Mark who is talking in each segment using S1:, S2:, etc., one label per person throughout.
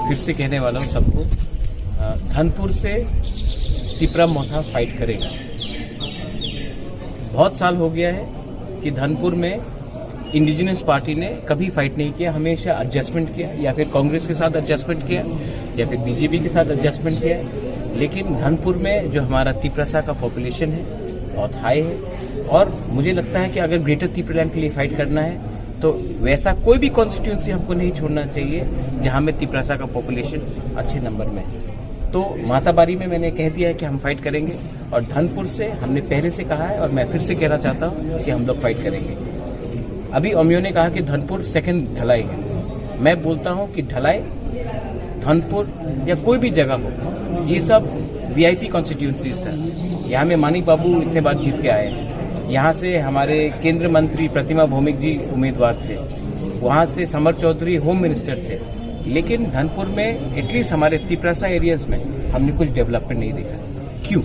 S1: फिर से कहने वाला हूँ सबको, धनपुर से तिपरा मोथा फाइट करेगा। बहुत साल हो गया है कि धनपुर में इंडिजिनस पार्टी ने कभी फाइट नहीं किया, हमेशा एडजस्टमेंट किया, या फिर कांग्रेस के साथ एडजस्टमेंट किया या फिर बीजेपी के साथ एडजस्टमेंट किया। लेकिन धनपुर में जो हमारा तिपरासा का पॉपुलेशन है बहुत हाई है, और मुझे लगता है कि अगर ग्रेटर तिपरालैंड के लिए फाइट करना है तो वैसा कोई भी कॉन्स्टिट्यूंसी हमको नहीं छोड़ना चाहिए जहां में तिपरासा का पॉपुलेशन अच्छे नंबर में है। तो माताबारी में मैंने कह दिया है कि हम फाइट करेंगे, और धनपुर से हमने पहले से कहा है और मैं फिर से कहना चाहता हूं कि हम लोग फाइट करेंगे। अभी ओमियो ने कहा कि धनपुर सेकंड ढलाई है। मैं बोलता हूं कि ढलाई धनपुर या कोई भी जगह हो, ये सब वीआईपी कॉन्स्टिट्यूंसीज था। यहाँ में मानिक बाबू इतने बार जीत के आए हैं, यहाँ से हमारे केंद्रीय मंत्री प्रतिमा भौमिक जी उम्मीदवार थे, वहाँ से समर चौधरी होम मिनिस्टर थे। लेकिन धनपुर में एटलीस्ट हमारे तिपरासा एरियाज में हमने कुछ डेवलपमेंट नहीं देखा। क्यों?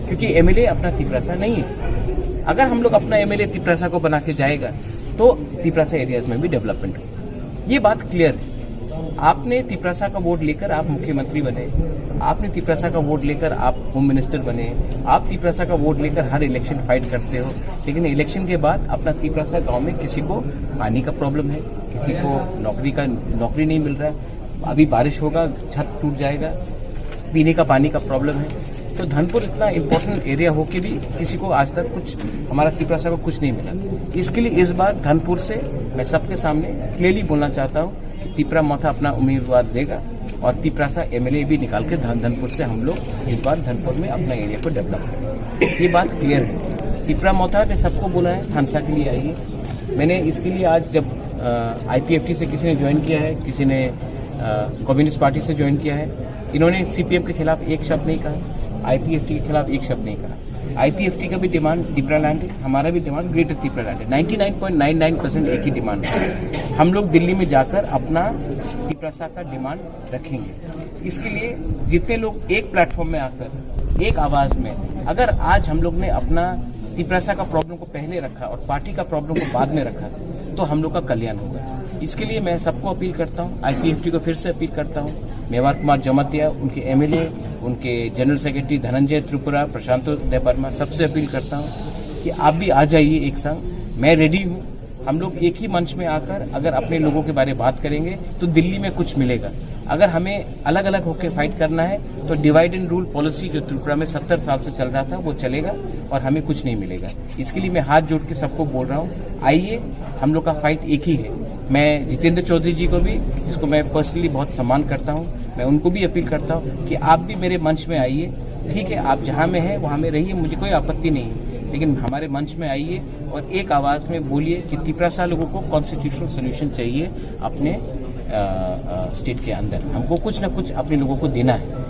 S1: क्योंकि एमएलए अपना तिपरासा नहीं है। अगर हम लोग अपना एमएलए तिपरासा को बना के जाएगा तो तिपरासा एरियाज में भी डेवलपमेंट होगा। ये बात क्लियर है। आपने तिपरासा का वोट लेकर आप मुख्यमंत्री बने, आपने तिपरासा का वोट लेकर आप होम मिनिस्टर बने, आप तिपरासा का वोट लेकर हर इलेक्शन फाइट करते हो, लेकिन इलेक्शन के बाद अपना तिपरासा गांव में किसी को पानी का प्रॉब्लम है, किसी को नौकरी नहीं मिल रहा है, अभी बारिश होगा छत टूट जाएगा, पीने का पानी का प्रॉब्लम है। तो धनपुर इतना इम्पोर्टेंट एरिया हो के भी किसी को आज तक कुछ, हमारा तिपरासा को कुछ नहीं मिला। इसके लिए इस बार धनपुर से मैं सबके सामने क्लियरली बोलना चाहता हूँ कि तिपरा मोथा अपना उम्मीदवार देगा, और तिपरासा एमएलए भी निकाल के धनपुर से हम लोग इस बार धनपुर में अपना एरिया को डेवलप करेंगे। ये बात क्लियर है। तिपरा मोथा ने सबको बोला है थानसा के लिए आइए। मैंने इसके लिए आज जब आईपीएफटी से किसी ने ज्वाइन किया है, किसी ने कम्युनिस्ट पार्टी से ज्वाइन किया है, इन्होंने सीपीएम के खिलाफ एक शब्द नहीं कहा, आईपीएफटी के खिलाफ एक शब्द नहीं कहा। आईपीएफटी का भी डिमांड तिपरालैंड है, हमारा भी डिमांड ग्रेटर तिपरालैंड है। 99.99% एक ही डिमांड है। हम लोग दिल्ली में जाकर अपना तिपरासा का डिमांड रखेंगे। इसके लिए जितने लोग एक प्लेटफॉर्म में आकर एक आवाज में, अगर आज हम लोग ने अपना तिपरासा का प्रॉब्लम को पहले रखा और पार्टी का प्रॉब्लम को बाद में रखा, तो हम लोग का कल्याण होगा। इसके लिए मैं सबको अपील करता हूँ, आईपीएफटी को फिर से अपील करता हूँ, मेवार कुमार जमातिया, उनके एमएलए, उनके जनरल सेक्रेटरी धनंजय त्रिपुरा, प्रशांतो देववर्मा, सबसे अपील करता हूँ कि आप भी आ जाइए एक संग। मैं रेडी हूँ। हम लोग एक ही मंच में आकर अगर अपने लोगों के बारे में बात करेंगे तो दिल्ली में कुछ मिलेगा। अगर हमें अलग अलग होकर फाइट करना है तो डिवाइड एंड रूल पॉलिसी जो त्रिपुरा में 70 साल से चल रहा था वो चलेगा, और हमें कुछ नहीं मिलेगा। इसके लिए मैं हाथ जोड़ के सबको बोल रहा हूँ, आइए, हम लोग का फाइट एक ही है। मैं जितेंद्र चौधरी जी को भी, जिसको मैं पर्सनली बहुत सम्मान करता हूँ, मैं उनको भी अपील करता हूँ कि आप भी मेरे मंच में आइए। ठीक है, आप जहाँ में हैं वहाँ में रहिए, मुझे कोई आपत्ति नहीं है, लेकिन हमारे मंच में आइए और एक आवाज में बोलिए कि तिपरासा लोगों को कॉन्स्टिट्यूशनल सोल्यूशन चाहिए अपने स्टेट के अंदर। हमको कुछ ना कुछ अपने लोगों को देना है।